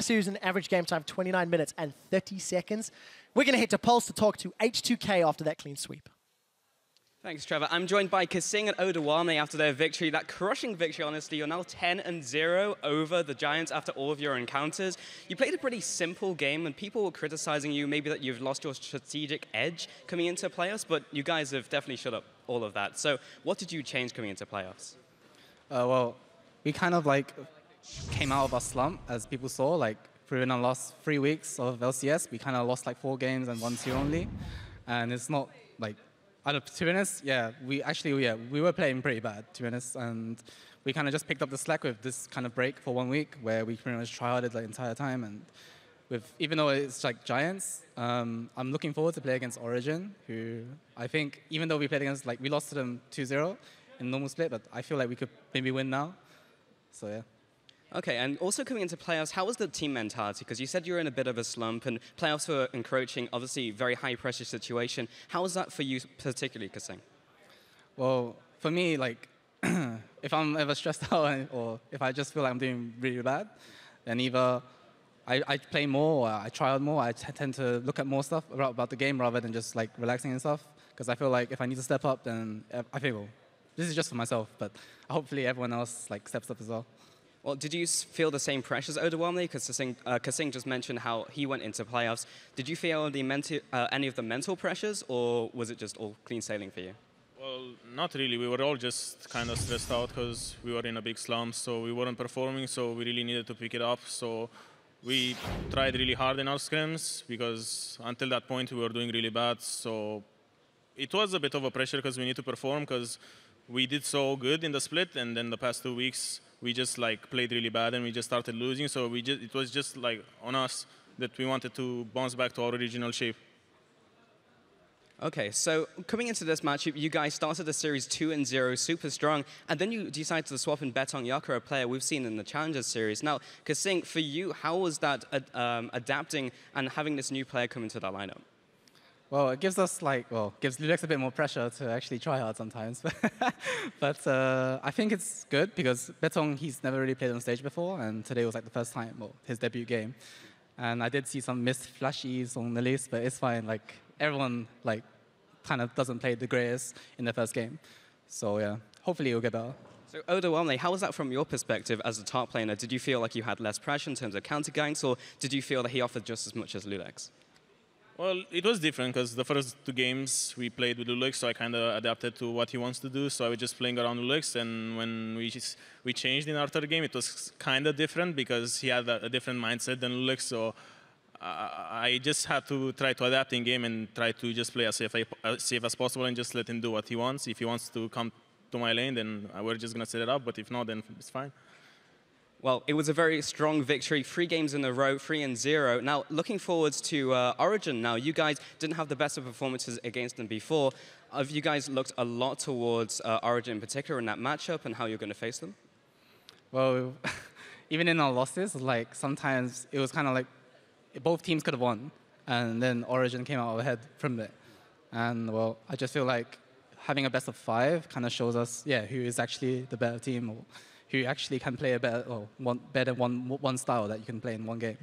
series an average game time of 29 minutes and 30 seconds. We're going to head to Pulse to talk to H2K after that clean sweep. Thanks, Trevor. I'm joined by Kasing and Odawame after their victory, that crushing victory, honestly. You're now 10-0 over the Giants after all of your encounters. You played a pretty simple game, and people were criticizing you, maybe that you've lost your strategic edge coming into playoffs, but you guys have definitely shut up all of that. So what did you change coming into playoffs? Well, we kind of like came out of our slump, as people saw, like through our last 3 weeks of LCS. We kind of lost like 4 games and 1-2 only, and it's not like, to be honest, we were playing pretty bad, to be honest, and we kind of just picked up the slack with this kind of break for 1 week where we pretty much tryharded the entire time. And even though it's like Giants, I'm looking forward to play against Origin, who I think, even though we played against, like we lost to them 2-0 in normal split, but I feel like we could maybe win now. So yeah. Okay, and also coming into playoffs, how was the team mentality? Because you said you were in a bit of a slump, and playoffs were encroaching, obviously very high-pressure situation. How was that for you particularly, Kasing? Well, for me, like, if I'm ever stressed out or if I just feel like I'm doing really bad, then either I play more or I try out more. I tend to look at more stuff about the game rather than just like relaxing and stuff. Because I feel like if I need to step up, then I feel, well, this is just for myself, but hopefully everyone else like steps up as well. Well, did you feel the same pressures, Odawame? Because Kasing just mentioned how he went into playoffs. Did you feel any of the mental pressures, or was it just all clean sailing for you? Well, not really. We were all just kind of stressed out because we were in a big slump, so we weren't performing, so we really needed to pick it up. So we tried really hard in our scrims because until that point we were doing really bad. So it was a bit of a pressure because we need to perform because we did so good in the split, and then the past 2 weeks we just like played really bad and we just started losing. So it was just like on us that we wanted to bounce back to our original shape. Okay, so coming into this matchup, you guys started the series 2-0, super strong, and then you decided to swap in Betong Yaka, a player we've seen in the Challengers series. Now, Kasing, for you, how was that adapting and having this new player come into that lineup? Well, it gives us gives Lulex a bit more pressure to actually try hard sometimes. But I think it's good because Betong, he's never really played on stage before, and today was like the first time, well, his debut game. And I did see some missed flashies on the list, but it's fine. Like everyone like kind of doesn't play the greatest in the first game. So yeah, hopefully it'll get better. So Odawame, how was that from your perspective as a top laner? Did you feel like you had less pressure in terms of counter ganks, or did you feel that he offered just as much as Lulex? Well, it was different because the first 2 games we played with Lulex, so I kind of adapted to what he wants to do. So I was just playing around Lulex, and when we changed in our third game, it was kind of different because he had a different mindset than Lulex. So I just had to try to adapt in game and try to just play as safe as possible and just let him do what he wants. If he wants to come to my lane, then we're just going to set it up. But if not, then it's fine. Well, it was a very strong victory, 3 games in a row, 3-0. Now, looking forwards to Origin now, you guys didn't have the best of performances against them before. Have you guys looked a lot towards Origin in particular in that matchup and how you're going to face them? Well, even in our losses, like sometimes it was kind of like both teams could have won, and then Origin came out ahead from it. And well, I just feel like having a best of 5 kind of shows us, yeah, who is actually the better team, or who actually can play a better, one style that you can play in one game.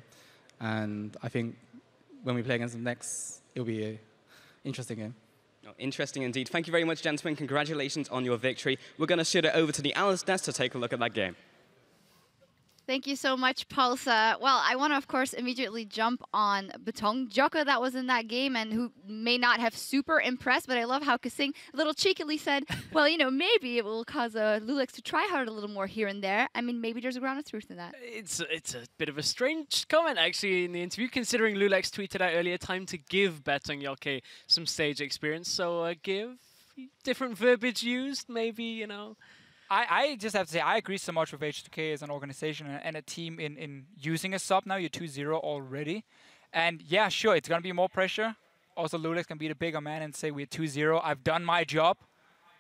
And I think when we play against them next, it'll be an interesting game. Oh, interesting indeed. Thank you very much, gentlemen. Congratulations on your victory. We're going to shoot it over to the Analyst desk to take a look at that game. Thank you so much, Pulsa. Well, I want to, of course, immediately jump on Betong Joka that was in that game and who may not have super impressed, but I love how Kasing a little cheekily said, well, you know, maybe it will cause Lulex to try hard a little more here and there. I mean, maybe there's a ground of truth in that. It's a bit of a strange comment, actually, in the interview, considering Lulex tweeted out earlier, time to give Betong Yoke some stage experience. So give, different verbiage used, maybe, you know. I just have to say, I agree so much with H2K as an organization and a team in using a sub now. You're 2-0 already. And yeah, sure, it's going to be more pressure. Also, Lulex can be the bigger man and say we're 2-0. I've done my job.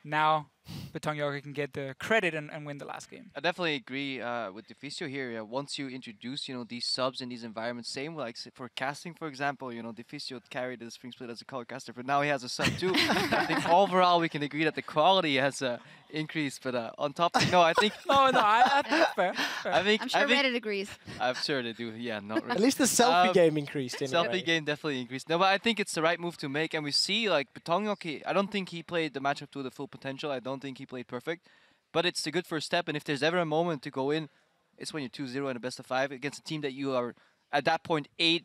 Now, Betongyaka can get the credit and win the last game. I definitely agree with Deficio here. Once you introduce, these subs in these environments, same like for casting, for example, Deficio carried the Spring Split as a color caster, but now he has a sub too. I think overall we can agree that the quality has increased, but on top, I think. I think fair. I'm sure Reddit agrees. I'm sure they do. Yeah, not really. At least the selfie game increased. Anyway. Selfie game definitely increased. No, but I think it's the right move to make, and we see like Betongyaka. I don't think he played the matchup to the full potential. I don't think he played perfect, but it's a good first step. And if there's ever a moment to go in, it's when you're 2-0 in a best of 5 against a team that you are at that point 8-0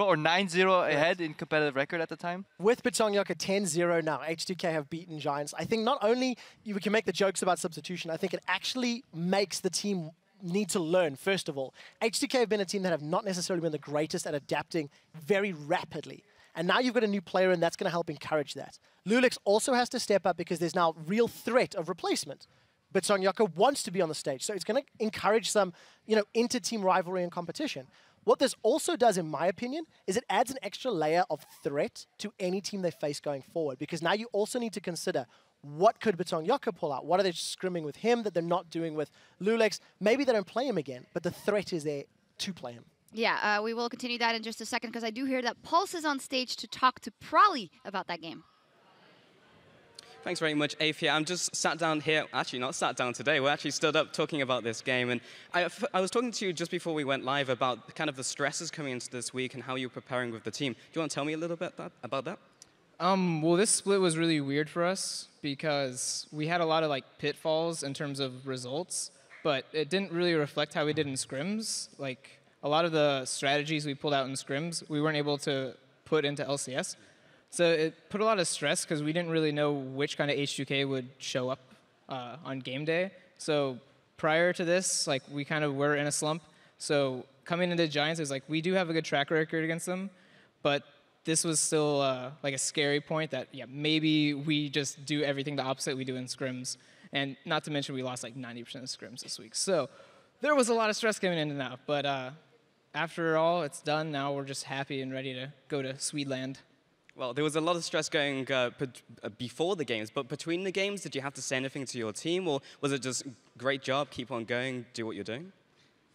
or 9-0 ahead in competitive record at the time. With Betongyaka 10-0 now, H2K have beaten Giants. I think not only we can make the jokes about substitution, I think it actually makes the team need to learn, first of all. H2K have been a team that have not necessarily been the greatest at adapting very rapidly. And now you've got a new player, and that's going to help encourage that. Lulix also has to step up because there's now real threat of replacement. Betongyaka wants to be on the stage, so it's going to encourage some, inter-team rivalry and competition. What this also does, in my opinion, is it adds an extra layer of threat to any team they face going forward, because now you also need to consider what could Betongyaka pull out? What are they scrimming with him that they're not doing with Lulix? Maybe they don't play him again, but the threat is there to play him. Yeah, we will continue that in just a second, because I do hear that Pulse is on stage to talk to Prolly about that game. Thanks very much, Afia. I'm just sat down here, actually not sat down today, we're actually stood up talking about this game. And I was talking to you just before we went live about kind of the stresses coming into this week and how you're preparing with the team. Do you want to tell me a little bit about that? Well, this split was really weird for us because we had a lot of pitfalls in terms of results, but it didn't really reflect how we did in scrims. Like a lot of the strategies we pulled out in scrims, we weren't able to put into LCS. So it put a lot of stress because we didn't really know which kind of H2K would show up on game day. So prior to this, we kind of were in a slump. So coming into Giants is we do have a good track record against them, but this was still a scary point that, maybe we just do everything the opposite we do in scrims. And not to mention we lost 90% of scrims this week. So there was a lot of stress coming in and out. But after all, it's done. Now we're just happy and ready to go to Swedeland. Well, there was a lot of stress going before the games, but between the games, did you have to say anything to your team, or was it just great job, keep on going, do what you're doing?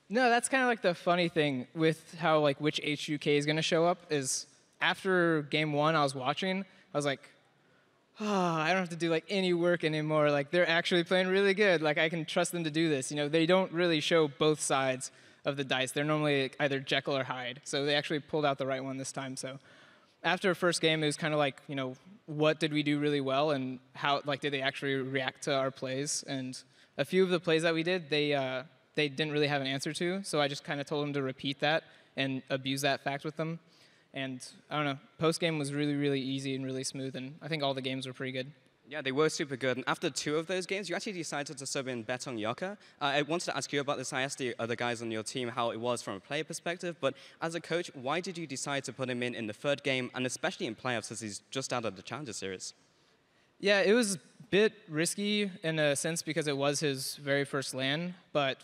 No, that's kind of the funny thing with how which H2K is going to show up is after game 1 I was watching, I was like, I don't have to do any work anymore. They're actually playing really good. I can trust them to do this. They don't really show both sides of the dice. They're normally either Jekyll or Hyde. So they actually pulled out the right one this time. So after the first game, it was kind of what did we do really well and how did they actually react to our plays? And a few of the plays that we did, they didn't really have an answer to. So I just kind of told them to repeat that and abuse that fact with them. And I don't know, post-game was really, really easy and really smooth, and I think all the games were pretty good. Yeah, they were super good. And after 2 of those games, you actually decided to sub in Betongyaka. I wanted to ask you about this. I asked the other guys on your team how it was from a player perspective, but as a coach, why did you decide to put him in the 3rd game, and especially in playoffs as he's just out of the Challenger Series? Yeah, it was a bit risky in a sense because it was his very first LAN, but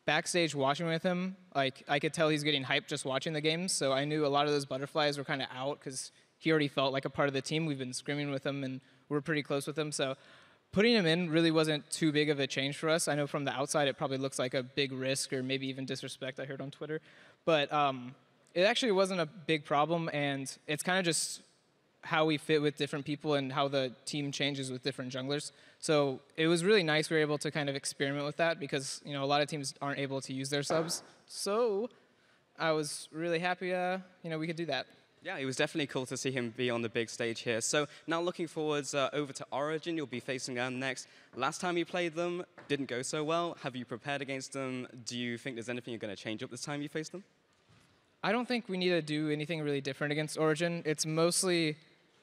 backstage watching with him, I could tell he's getting hyped just watching the games, so I knew a lot of those butterflies were kind of out because he already felt like a part of the team. We've been scrimming with him, and we're pretty close with him, so putting him in really wasn't too big of a change for us. I know from the outside it probably looks like a big risk or maybe even disrespect, I heard on Twitter, but it actually wasn't a big problem, and it's kind of just how we fit with different people and how the team changes with different junglers. So it was really nice we were able to kind of experiment with that because a lot of teams aren't able to use their subs. So I was really happy we could do that. Yeah, it was definitely cool to see him be on the big stage here. So now looking forwards over to Origin, you'll be facing them next. Last time you played them, didn't go so well. Have you prepared against them? Do you think there's anything you're going to change up this time you face them? I don't think we need to do anything really different against Origin. It's mostly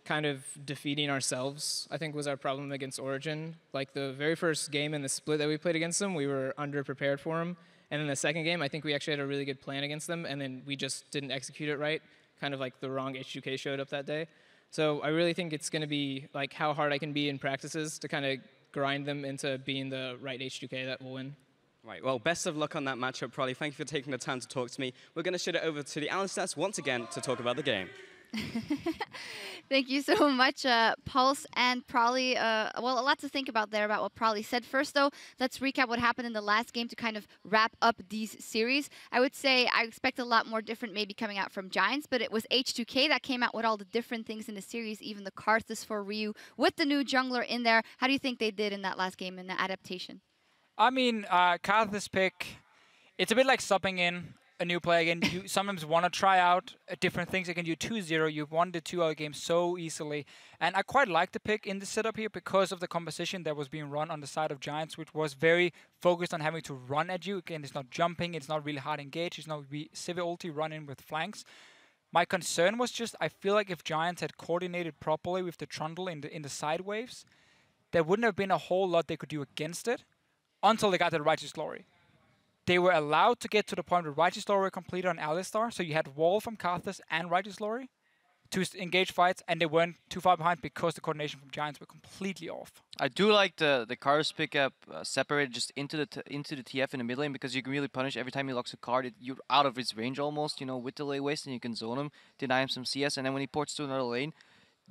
kind of defeating ourselves, I think, was our problem against Origin. The very first game in the split that we played against them, we were underprepared for them. And in the second game, I think we actually had a really good plan against them, and then we just didn't execute it right. Kind of the wrong H2K showed up that day. So I really think it's going to be how hard I can be in practices to kind of grind them into being the right H2K that will win. Right, well, best of luck on that matchup, Prolly. Thank you for taking the time to talk to me. We're going to shoot it over to the Analyst once again to talk about the game. Thank you so much, Pulse and Prolly. Well, a lot to think about there about what Prolly said. First, though, let's recap what happened in the last game to kind of wrap up these series. I would say I expect a lot more different maybe coming out from Giants, but it was H2K that came out with all the different things in the series, even the Karthus for Ryu with the new jungler in there. How do you think they did in that last game in the adaptation? I mean, Karthus pick, it's a bit like subbing in a new player again. You sometimes want to try out different things. Again, you 2-0, you've won the 2-0 game so easily. And I quite like the pick in the setup here because of the composition that was being run on the side of Giants, which was very focused on having to run at you. Again, it's not jumping, it's not really hard engaged, it's not Civil ulti run in with flanks. My concern was just, I feel like if Giants had coordinated properly with the Trundle in the side waves, there wouldn't have been a whole lot they could do against it until they got to the Righteous Glory. They were allowed to get to the point where Righteous Glory completed on Alistar, so you had Wall from Karthus and Righteous Glory to engage fights, and they weren't too far behind because the coordination from Giants were completely off. I do like the Karthus pickup separated just into the TF in the mid lane, because you can really punish every time he locks a card. You're out of his range almost, you know, with the lay waste, and you can zone him, deny him some CS, and then when he ports to another lane,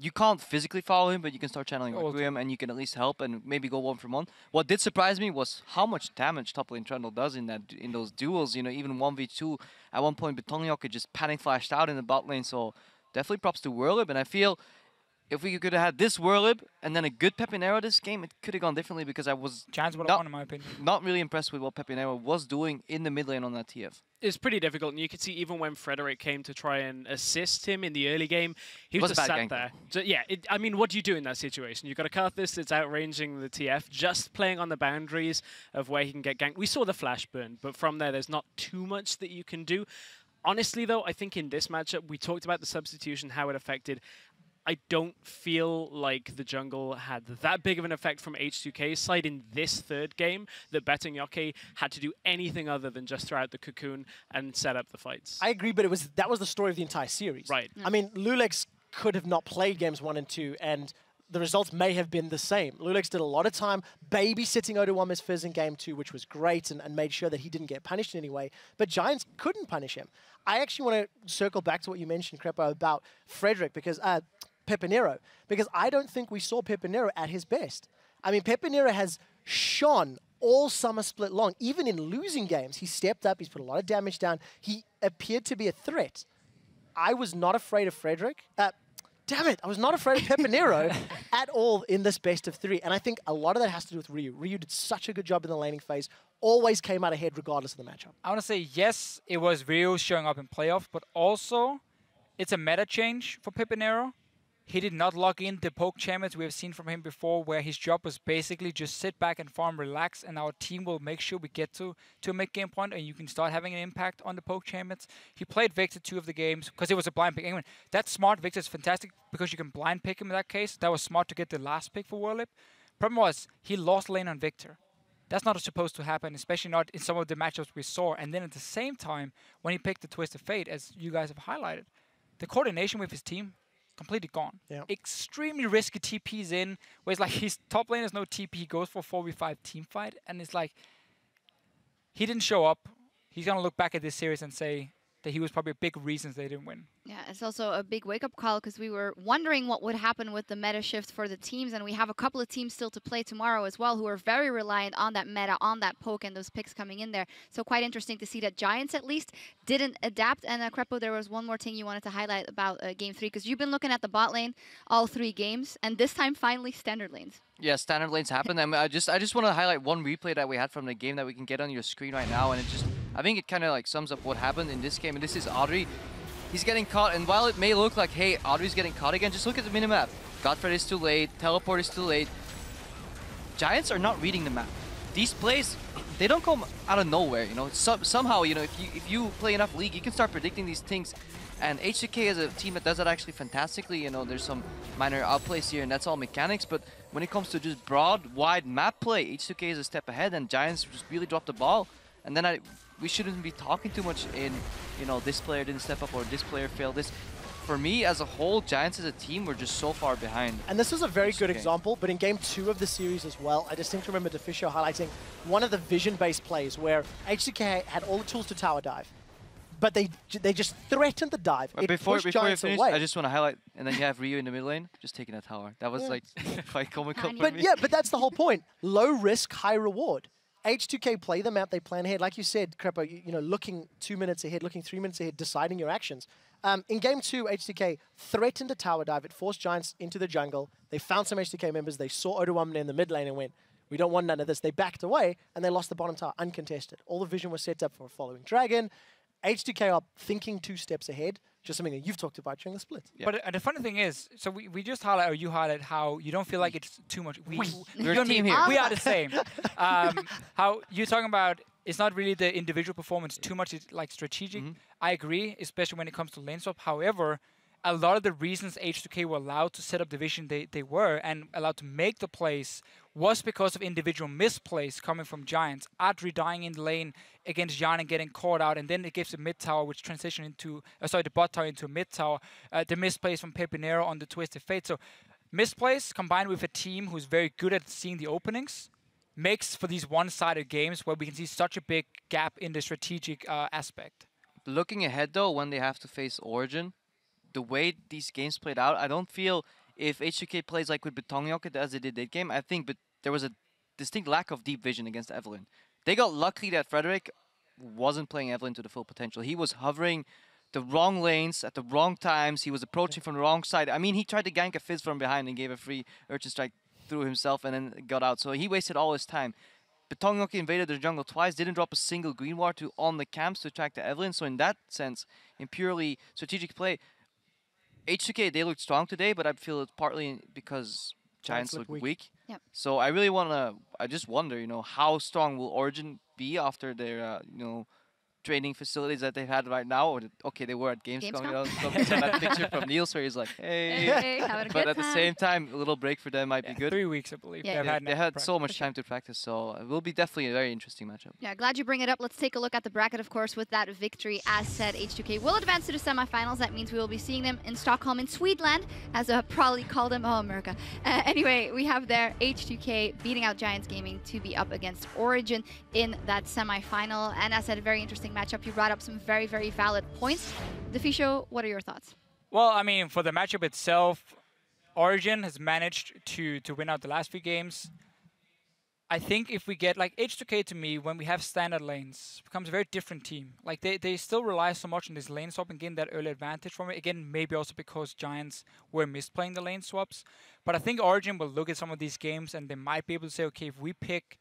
you can't physically follow him, but you can start channeling Requiem, and you can at least help and maybe go 1-for-1. What did surprise me was how much damage top lane Trundle does in those duels. You know, even 1v2. At one point, Betongyok just panic flashed out in the bot lane. So definitely props to Whirlib. And I feel if we could have had this Whirlib and then a good Pepinero this game, it could have gone differently, because I was Giants would have won, in my opinion. Not really impressed with what Pepinero was doing in the mid lane on that TF. It's pretty difficult, and you could see even when Frederick came to try and assist him in the early game, he was just sat there. So, yeah, I mean, what do you do in that situation? You've got a Karthus that's outranging the TF, just playing on the boundaries of where he can get ganked. We saw the flash burn, but from there, there's not too much that you can do. Honestly, though, I think in this matchup, we talked about the substitution, how it affected. I don't feel like the jungle had that big of an effect from H2K's side in this third game that Betongyok had to do anything other than just throw out the cocoon and set up the fights. I agree, but that was the story of the entire series. Right. I mean, Lulex could have not played games 1 and 2, and the results may have been the same. Lulex did a lot of time babysitting Odowame's Fizz in game 2, which was great, and made sure that he didn't get punished in any way, but Giants couldn't punish him. I actually want to circle back to what you mentioned, Crepo, about Frederick, because Pepinero, because I don't think we saw Pepinero at his best. I mean, Pepinero has shone all summer split long. Even in losing games, he stepped up, he's put a lot of damage down. He appeared to be a threat. I was not afraid of Frederick. Damn it, I was not afraid of Pepinero at all in this best of 3. And I think a lot of that has to do with Ryu. Ryu did such a good job in the laning phase, always came out ahead regardless of the matchup. I want to say, yes, it was Ryu showing up in playoff, but also it's a meta change for Pepinero. He did not log in the poke champions we have seen from him before, where his job was basically just sit back and farm, relax, and our team will make sure we get to a mid-game point and you can start having an impact on the poke champions. He played Victor 2 of the games because it was a blind pick. Anyway, that's smart. Victor's fantastic because you can blind pick him in that case. That was smart to get the last pick for Whirlib. Problem was, he lost lane on Victor. That's not supposed to happen, especially not in some of the matchups we saw. And then at the same time, when he picked the Twisted Fate, as you guys have highlighted, the coordination with his team, completely gone. Yeah. Extremely risky TPs in, where it's like his top lane has no TP, he goes for 4v5 team fight, and it's like, he didn't show up. He's going to look back at this series and say that he was probably a big reason they didn't win. Yeah, it's also a big wake-up call because we were wondering what would happen with the meta shift for the teams, and we have a couple of teams still to play tomorrow as well who are very reliant on that meta, on that poke, and those picks coming in there. So quite interesting to see that Giants at least didn't adapt. And Crepo, there was one more thing you wanted to highlight about Game 3, because you've been looking at the bot lane all 3 games, and this time finally standard lanes. Yeah, standard lanes happen. And I just want to highlight one replay that we had from the game that we can get on your screen right now, and I think it kind of like sums up what happened in this game. And this is Audrey. He's getting caught, and while it may look like, hey, Audrey's getting caught again, just look at the minimap. Godfred is too late, Teleport is too late. Giants are not reading the map. These plays, they don't come out of nowhere, you know. Somehow, you know, if you play enough League, you can start predicting these things. And H2K is a team that does that actually fantastically. You know, there's some minor outplays here, and that's all mechanics. But when it comes to just broad, wide map play, H2K is a step ahead, and Giants just really dropped the ball. And then we shouldn't be talking too much in, you know, this player didn't step up or this player failed this. For me, as a whole, Giants as a team were just so far behind. And this is a very good example, but in game 2 of the series as well, I just seem to remember Deficio highlighting one of the vision-based plays where H2K had all the tools to tower dive. but they just threatened the dive. But It before pushed you Giants finish, away. I just want to highlight, and then you have Ryu in the mid lane, just taking that tower. That was like quite comical for But me. yeah, but that's the whole point. Low risk, high reward. H2K play the map, they plan ahead. Like you said, Crepo, you know, looking 2 minutes ahead, looking 3 minutes ahead, deciding your actions. In game 2, H2K threatened a tower dive. It forced Giants into the jungle. They found some H2K members. They saw Oduwamne in the mid lane and went, we don't want none of this. They backed away, and they lost the bottom tower uncontested. All the vision was set up for a following dragon. H2K are thinking 2 steps ahead, just something that you've talked about during the split. Yeah. But the funny thing is, so we just highlight, or you highlight how you don't feel like it's too much. We're a team here. We are the same. How you're talking about, it's not really the individual performance too much, it's like strategic. I agree, especially when it comes to lane swap. However, a lot of the reasons H2K were allowed to set up the vision they were and allowed to make the plays was because of individual misplays coming from Giants. Adri dying in the lane against Jan and getting caught out, and then it gives the mid tower, which transitioned into, the bot tower into a mid tower. The misplays from Pepinero on the Twisted Fate. So misplays combined with a team who's very good at seeing the openings makes for these one-sided games where we can see such a big gap in the strategic aspect. Looking ahead though, when they have to face Origin, the way these games played out, I don't feel if H2K plays like with Betongyok as they did that game, I think but there was a distinct lack of deep vision against Evelyn. They got lucky that Frederick wasn't playing Evelyn to the full potential. He was hovering the wrong lanes at the wrong times. He was approaching from the wrong side. I mean, he tried to gank a Fizz from behind and gave a free Urchin Strike through himself and then got out. So he wasted all his time. Betongyok invaded the jungle twice, didn't drop a single green ward on the camps to attract the Evelyn. So in that sense, in purely strategic play, H2K, they looked strong today, but I feel it's partly because Giants look weak. Yep. So I really I just wonder, you know, how strong will Origin be after their, you know, training facilities that they've had right now? Or okay, they were at Gamescom. You know, so that picture from Niels where he's like, hey. But at the same time, a little break for them might be good. 3 weeks, I believe. Yeah. They had so much time to practice, so it will be definitely a very interesting matchup. Yeah, glad you bring it up. Let's take a look at the bracket, of course, with that victory. As said, H2K will advance to the semifinals. That means we will be seeing them in Stockholm, in Swedland, as probably call them. Oh, America. Anyway, we have there H2K beating out Giants Gaming to be up against Origin in that semifinal. And as said, a very interesting matchup. You brought up some very, very valid points. Defisho, what are your thoughts? Well, I mean, for the matchup itself, Origin has managed to win out the last few games. I think if we get, like, H2K to me, when we have standard lanes, becomes a very different team. Like, they still rely so much on this lane swap and getting that early advantage from it. Again, maybe also because Giants were misplaying the lane swaps. But I think Origin will look at some of these games and they might be able to say, okay, if we pick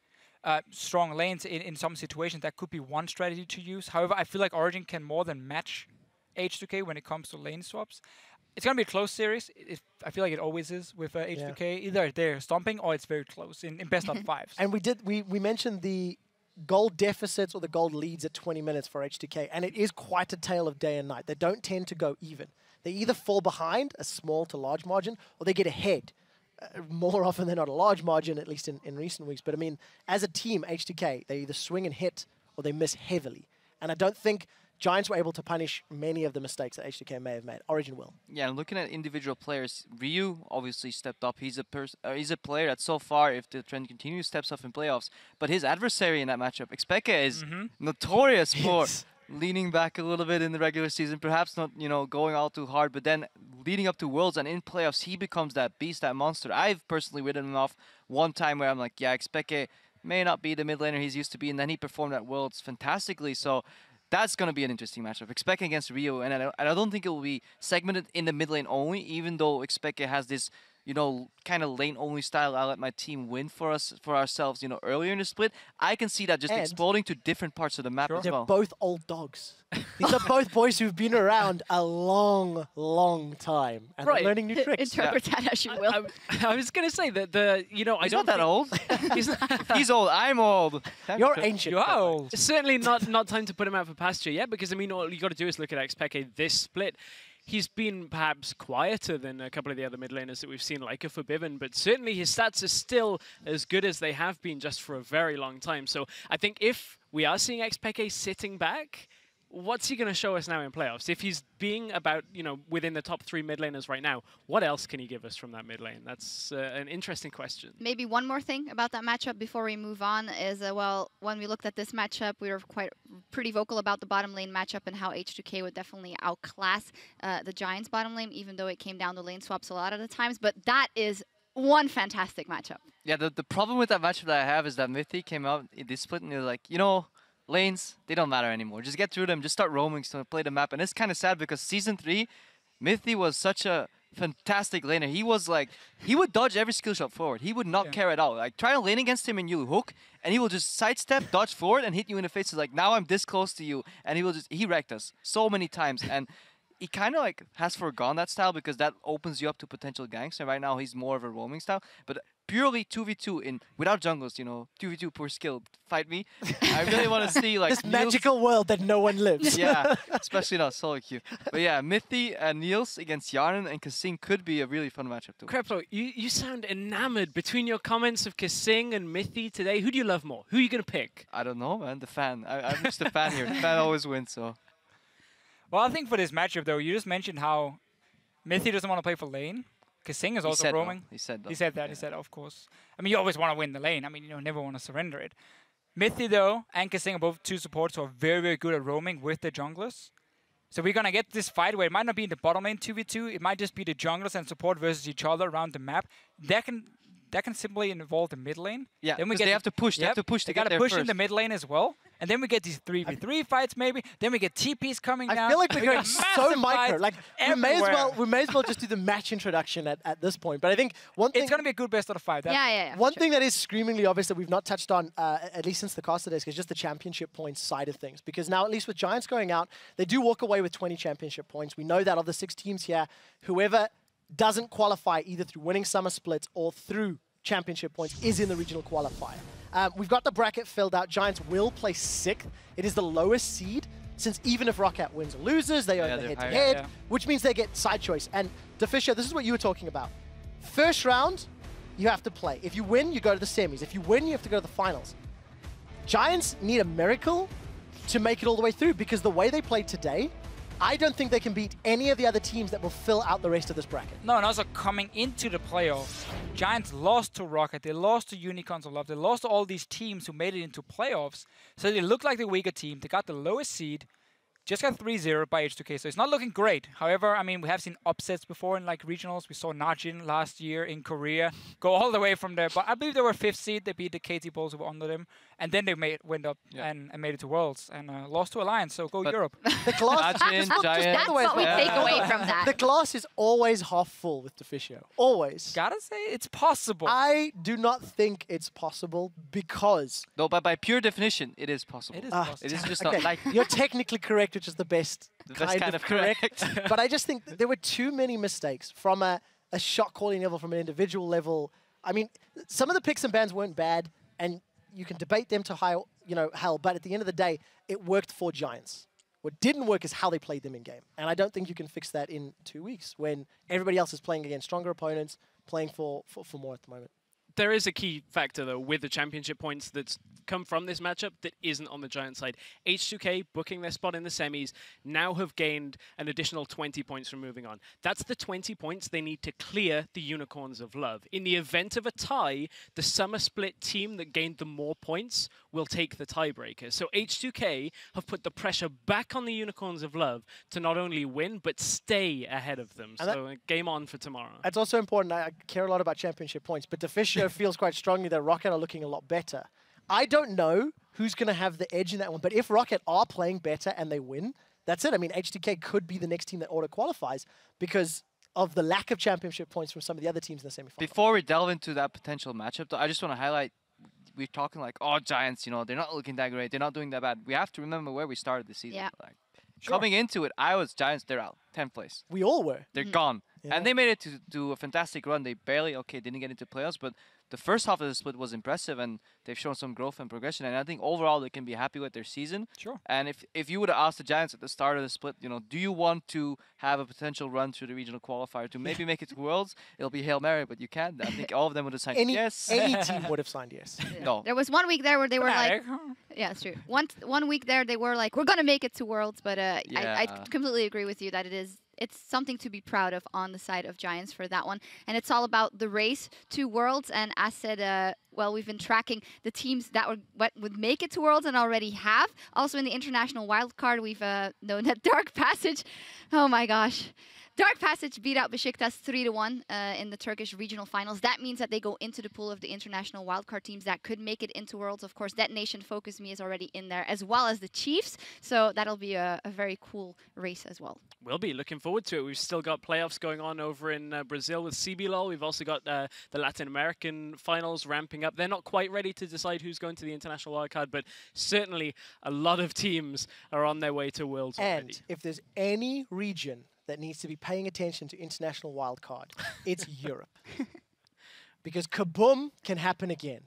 strong lanes in some situations, that could be one strategy to use. However, I feel like Origin can more than match H2K when it comes to lane swaps. It's going to be a close series. I feel like it always is with H2K. Yeah. Either they're stomping or it's very close in best of fives. And we mentioned the gold deficits or the gold leads at 20 minutes for H2K, and it is quite a tale of day and night. They don't tend to go even. They either fall behind a small to large margin or they get ahead. More often than not a large margin, at least in recent weeks. But I mean, as a team, H2K, they either swing and hit or they miss heavily. And I don't think Giants were able to punish many of the mistakes that H2K may have made. Origin will. Yeah, and looking at individual players, Ryu obviously stepped up. He's a player that so far, if the trend continues, steps up in playoffs. But his adversary in that matchup, Expeke, is notorious for leaning back a little bit in the regular season, perhaps not, you know, going all too hard, but then leading up to Worlds and in playoffs, he becomes that beast, that monster. I've personally written him off one time where I'm like, yeah, Expeke may not be the mid laner he's used to be, and then he performed at Worlds fantastically. So that's going to be an interesting matchup. Expeke against Ryu, and I don't think it will be segmented in the mid lane only, even though Expeke has this, you know, kind of lane-only style. I'll let my team win for ourselves, you know, earlier in the split. I can see that just exploding to different parts of the map as well. They're both old dogs. These are both boys who've been around a long, long time and they're learning new tricks. Interpret that as you will. I was going to say that he's not that old. He's old. I'm old. You're ancient. You're old. Certainly not time to put him out for pasture yet, because I mean, all you got to do is look at Expeke this split. He's been perhaps quieter than a couple of the other mid laners that we've seen, like a Forbidden, but certainly his stats are still as good as they have been just for a very long time. So I think if we are seeing Expeke sitting back, what's he going to show us now in playoffs? If he's being about, within the top 3 mid laners right now, what else can he give us from that mid lane? That's an interesting question. Maybe one more thing about that matchup before we move on is, well, when we looked at this matchup, we were pretty vocal about the bottom lane matchup and how H2K would definitely outclass the Giants bottom lane, even though it came down to lane swaps a lot of the times. But that is one fantastic matchup. Yeah, the problem with that matchup that I have is that Mythic came out in this split and they're like, lanes, they don't matter anymore. Just get through them, just start roaming, so play the map. And it's kind of sad because Season 3, Mythic was such a fantastic laner. He was like, he would dodge every skill shot forward. He would not care at all. Like, try to lane against him and you hook, and he will just sidestep, dodge forward, and hit you in the face. It's like, now I'm this close to you. And he wrecked us so many times. And he kind of like has forgone that style because that opens you up to potential ganks. And right now he's more of a roaming style. But purely 2v2 without jungles, 2v2 per skill, fight me. I really want to see like this magical world that no one lives. Yeah, especially not solo queue. But yeah, Mythy and Niels against Yarn and Kasing could be a really fun matchup too. Kreplo, you sound enamored between your comments of Kasing and Mythy today. Who do you love more? Who are you going to pick? I don't know, man. The fan. I'm just a fan here. The fan always wins, so. Well, I think for this matchup, though, you just mentioned how Mythy doesn't want to play for lane. Kasing is also roaming. He said that. He said that. He said, of course. I mean, you always want to win the lane. I mean, you never want to surrender it. Mythy, though, and Kasing are both 2 supports who are very, very good at roaming with the junglers. So we're going to get this fight where it might not be in the bottom lane 2v2. It might just be the junglers and support versus each other around the map. That can simply involve the mid lane. Yeah, because they have to push. They have to push to get there push first. in the mid lane as well. And then we get these 3v3 fights maybe. Then we get TPs coming down. I feel like we're going so micro. Like we may as well just do the match introduction at this point. But I think one thing... It's going to be a good best out of 5. One thing that is screamingly obvious that we've not touched on, at least since the caster desk, is just the championship points side of things. Because now, at least with Giants going out, they do walk away with 20 championship points. We know that of the 6 teams here, whoever doesn't qualify either through winning summer splits or through championship points is in the regional qualifier. We've got the bracket filled out. Giants will play 6th. It is the lowest seed, since even if Roccat wins or loses, they own the head-to-head, which means they get side choice. And DeFisher, this is what you were talking about. First round, you have to play. If you win, you go to the semis. If you win, you have to go to the finals. Giants need a miracle to make it all the way through, because the way they played today, I don't think they can beat any of the other teams that will fill out the rest of this bracket. No, and also coming into the playoffs, Giants lost to Rocket, they lost to Unicorns of Love, they lost to all these teams who made it into playoffs. So they look like the weaker team. They got the lowest seed, just got 3-0 by H2K, so it's not looking great. However, I mean, we have seen upsets before in like regionals. We saw Najin last year in Korea go all the way from there. But I believe they were 5th seed. They beat the KT Bulls who were under them. And then they went up and made it to Worlds and lost to Alliance, so go Europe. The glass, that's what we take away from that. The glass is always half full with DeFiscio. Always. Gotta say, it's possible. I do not think it's possible because... No, but by pure definition, it is possible. It is possible. It is just okay. not like... You're technically correct, which is the best kind of correct. correct. But I just think there were too many mistakes from a shot calling level, from an individual level. I mean, some of the picks and bans weren't bad, and you can debate them to high, hell, but at the end of the day, it worked for Giants. What didn't work is how they played them in game. And I don't think you can fix that in 2 weeks when everybody else is playing against stronger opponents, playing for more at the moment. There is a key factor, though, with the championship points that's come from this matchup that isn't on the Giant side. H2K, booking their spot in the semis, now have gained an additional 20 points from moving on. That's the 20 points they need to clear the Unicorns of Love. In the event of a tie, the summer split team that gained the more points will take the tiebreaker. So H2K have put the pressure back on the Unicorns of Love to not only win, but stay ahead of them. And so game on for tomorrow. It's also important. I care a lot about championship points, but DeFiscio feels quite strongly that Rocket are looking a lot better. I don't know who's going to have the edge in that one, but if Rocket are playing better and they win, that's it. I mean, H2K could be the next team that auto-qualifies because of the lack of championship points from some of the other teams in the semifinals. Before we delve into that potential matchup, though, I just want to highlight, we're talking like, oh, Giants, they're not looking that great. They're not doing that bad. We have to remember where we started the season. Yeah. Like, coming into it, I was Giants, they're out. 10th place. We all were. They're gone. Yeah. And they made it to a fantastic run. They barely, didn't get into playoffs, but the first half of the split was impressive, and they've shown some growth and progression. And I think overall they can be happy with their season. Sure. And if you would have asked the Giants at the start of the split, do you want to have a potential run through the regional qualifier to maybe make it to Worlds? It'll be Hail Mary, but you can't. I think all of them would have signed yes. Any team would have signed yes. No. There was 1 week there where they were like, yeah, it's true. One week there they were like, we're gonna make it to Worlds, but I completely agree with you that it's something to be proud of on the side of Giants for that one. And it's all about the race to Worlds. And as said, well, we've been tracking the teams that would make it to Worlds and already have. Also in the international wildcard, we've known that Dark Passage, oh my gosh. Dark Passage beat out Besiktas 3-1 in the Turkish regional finals. That means that they go into the pool of the international wildcard teams that could make it into Worlds. Of course, Detonation Focus Me is already in there, as well as the Chiefs. So that'll be a very cool race as well. We'll be looking forward to it. We've still got playoffs going on over in Brazil with CBLOL. We've also got the Latin American finals ramping up. They're not quite ready to decide who's going to the international wildcard, but certainly a lot of teams are on their way to Worlds already. And if there's any region that needs to be paying attention to international wildcard, it's Europe. Because kaboom can happen again.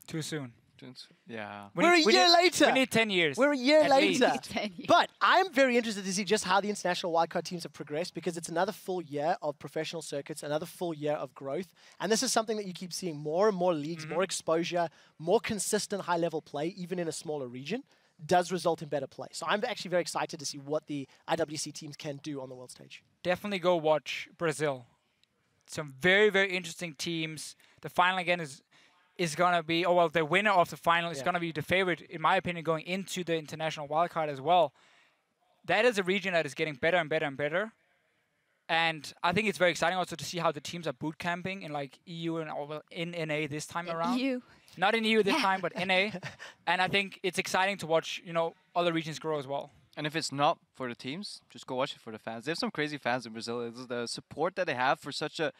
Too soon. Yeah. We're a year later. We need 10 years. We're a year later. 10 years. But I'm very interested to see just how the international wildcard teams have progressed, because it's another full year of professional circuits, another full year of growth. And this is something that you keep seeing more and more leagues, more exposure, more consistent high-level play, even in a smaller region, does result in better play. So I'm actually very excited to see what the IWC teams can do on the world stage. Definitely go watch Brazil. Some very, very interesting teams. The final again is going to be, the winner of the final is going to be the favorite, in my opinion, going into the international wildcard as well. That is a region that is getting better and better and better. And I think it's very exciting also to see how the teams are boot camping in like EU and in NA this time around. EU. Not in EU this time, but NA. And I think it's exciting to watch, other regions grow as well. And if it's not for the teams, just go watch it for the fans. They have some crazy fans in Brazil. It's the support that they have for such a,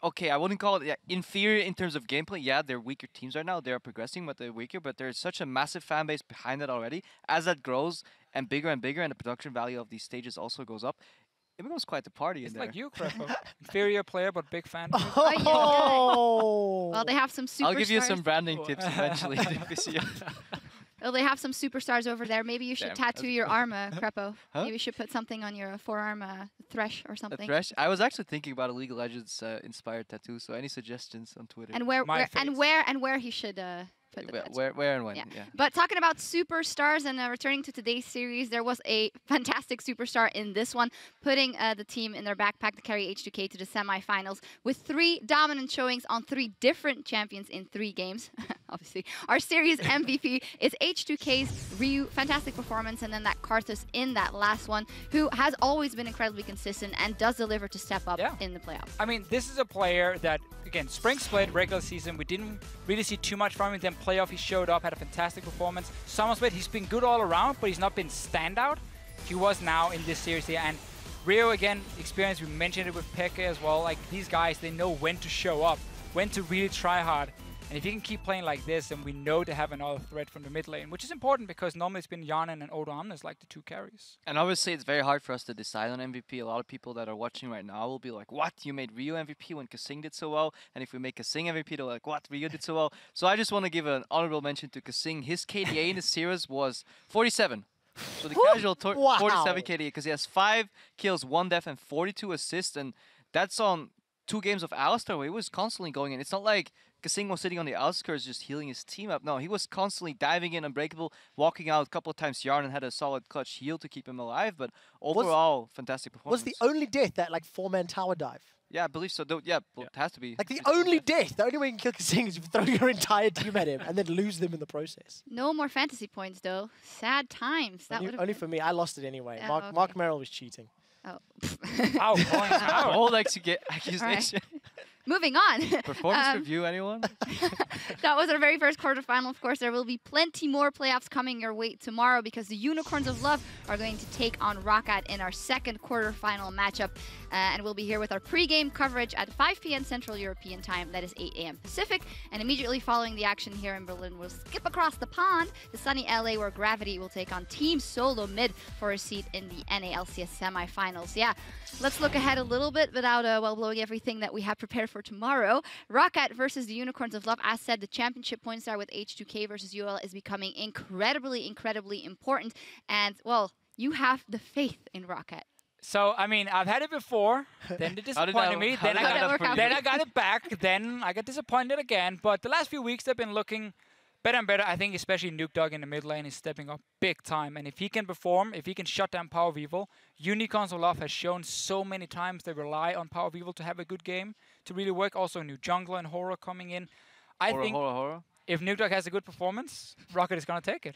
I wouldn't call it inferior in terms of gameplay. Yeah, they're weaker teams right now. They're progressing, but they're weaker. But there's such a massive fan base behind it already. As that grows and bigger, and the production value of these stages also goes up, it becomes quite the party in there. It's like you, Crepo. Inferior player, but big fan. Oh! Well, they have some superstars. I'll give you some branding tips eventually. Well, they have some superstars over there. Maybe you should tattoo your arm, Crepo. Huh? Maybe you should put something on your forearm, Thresh or something. A Thresh? I was actually thinking about a League of Legends inspired tattoo. So any suggestions on Twitter? And where he should put the tattoo. Where and when? Yeah. Yeah. But talking about superstars and returning to today's series, there was a fantastic superstar in this one, putting the team in their backpack to carry H2K to the semifinals with 3 dominant showings on 3 different champions in 3 games. Obviously, our series MVP is H2K's Ryu, fantastic performance, and then that Karthus in that last one, who has always been incredibly consistent and does deliver to step up in the playoffs. I mean, this is a player that, again, spring split, regular season, we didn't really see too much from him. Then playoff, he showed up, had a fantastic performance. Summer split, he's been good all around, but he's not been standout. He was now in this series here. And Rio, again, experience, we mentioned it with Peke as well. Like, these guys, they know when to show up, when to really try hard. And if you can keep playing like this, then we know to have another threat from the mid lane, which is important because normally it's been Jarnen and Odo Amnes like the 2 carries. And obviously it's very hard for us to decide on MVP. A lot of people that are watching right now will be like, what? You made Rio MVP when Kasing did so well? And if we make Kasing MVP, they're like, what? Rio did so well? So I just want to give an honorable mention to Kasing. His KDA in the series was 47. So the casual 47 KDA, because he has 5 kills, 1 death, and 42 assists. And that's on 2 games of Alistar where he was constantly going in. It's not like Kasing was sitting on the outskirts just healing his team up. No, he was constantly diving in, unbreakable, walking out a couple of times. Yarn had a solid clutch heal to keep him alive, but overall, fantastic performance. Was the only death that like 4-man tower dive? Yeah, I believe so. Yeah, well, it has to be. Like the only death, the only way you can kill Kasing is if you throw your entire team at him and then lose them in the process. No more fantasy points though. Sad times. That only for me. I lost it anyway. Mark Merrill was cheating. Oh. Old accusation. Moving on. Performance review, anyone? That was our very first quarterfinal. Of course, there will be plenty more playoffs coming your way tomorrow because the Unicorns of Love are going to take on Roccat in our second quarterfinal matchup. And we'll be here with our pre-game coverage at 5 p.m. Central European Time. That is 8 a.m. Pacific. And immediately following the action here in Berlin, we'll skip across the pond to sunny LA where Gravity will take on Team Solo Mid for a seat in the NA LCS semifinals. Yeah, let's look ahead a little bit without blowing everything that we have prepared for for tomorrow. Rocket versus the Unicorns of Love. As said, the championship point star with H2K versus UL is becoming incredibly, incredibly important. And, well, you have the faith in Rocket. So, I mean, I've had it before, then it disappointed me, then I got it back, then I got disappointed again. But the last few weeks, they've been looking better and better. I think especially Nuke Dog in the mid lane is stepping up big time. And if he can perform, if he can shut down Power of Evil, Unicorns of Love has shown so many times they rely on Power of Evil to have a good game, to really work. Also, new jungler and Horror coming in. I think if Nuke Dog has a good performance, Rocket is going to take it.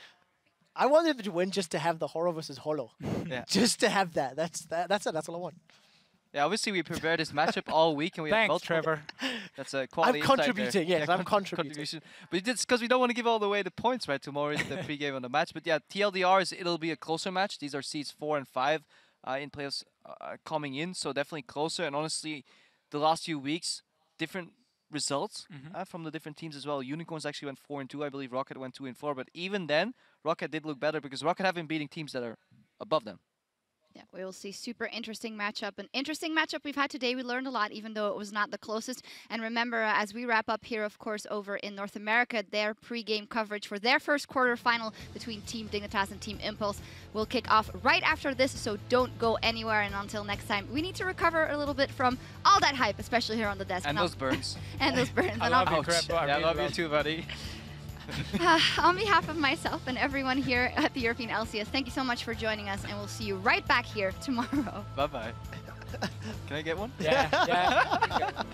I want him to win just to have the Horror versus Holo. Yeah. Just to have that. That's it. That's all I want. Yeah, obviously we prepared this matchup all week, and we have Thanks, Trevor. That's a quality. I'm contributing. Yes, I'm contributing. But it's because we don't want to give all the way the points, right? Tomorrow is the pregame on the match. But yeah, TLDR is it'll be a closer match. These are seeds 4 and 5 in playoffs coming in, so definitely closer. And honestly, the last few weeks, different results from the different teams as well. Unicorns actually went 4 and 2, I believe. Rocket went 2 and 4. But even then, Rocket did look better because Rocket have been beating teams that are above them. Yeah, we will see super interesting matchup. An interesting matchup we've had today. We learned a lot, even though it was not the closest. And remember, as we wrap up here, of course, over in North America, their pre-game coverage for their first quarterfinal between Team Dignitas and Team Impulse will kick off right after this. So don't go anywhere. And until next time, we need to recover a little bit from all that hype, especially here on the desk. And those burns. And those burns. I love you, Crab. Yeah, I love you too, buddy. On behalf of myself and everyone here at the European LCS, thank you so much for joining us, and we'll see you right back here tomorrow. Bye-bye. Can I get one? Yeah.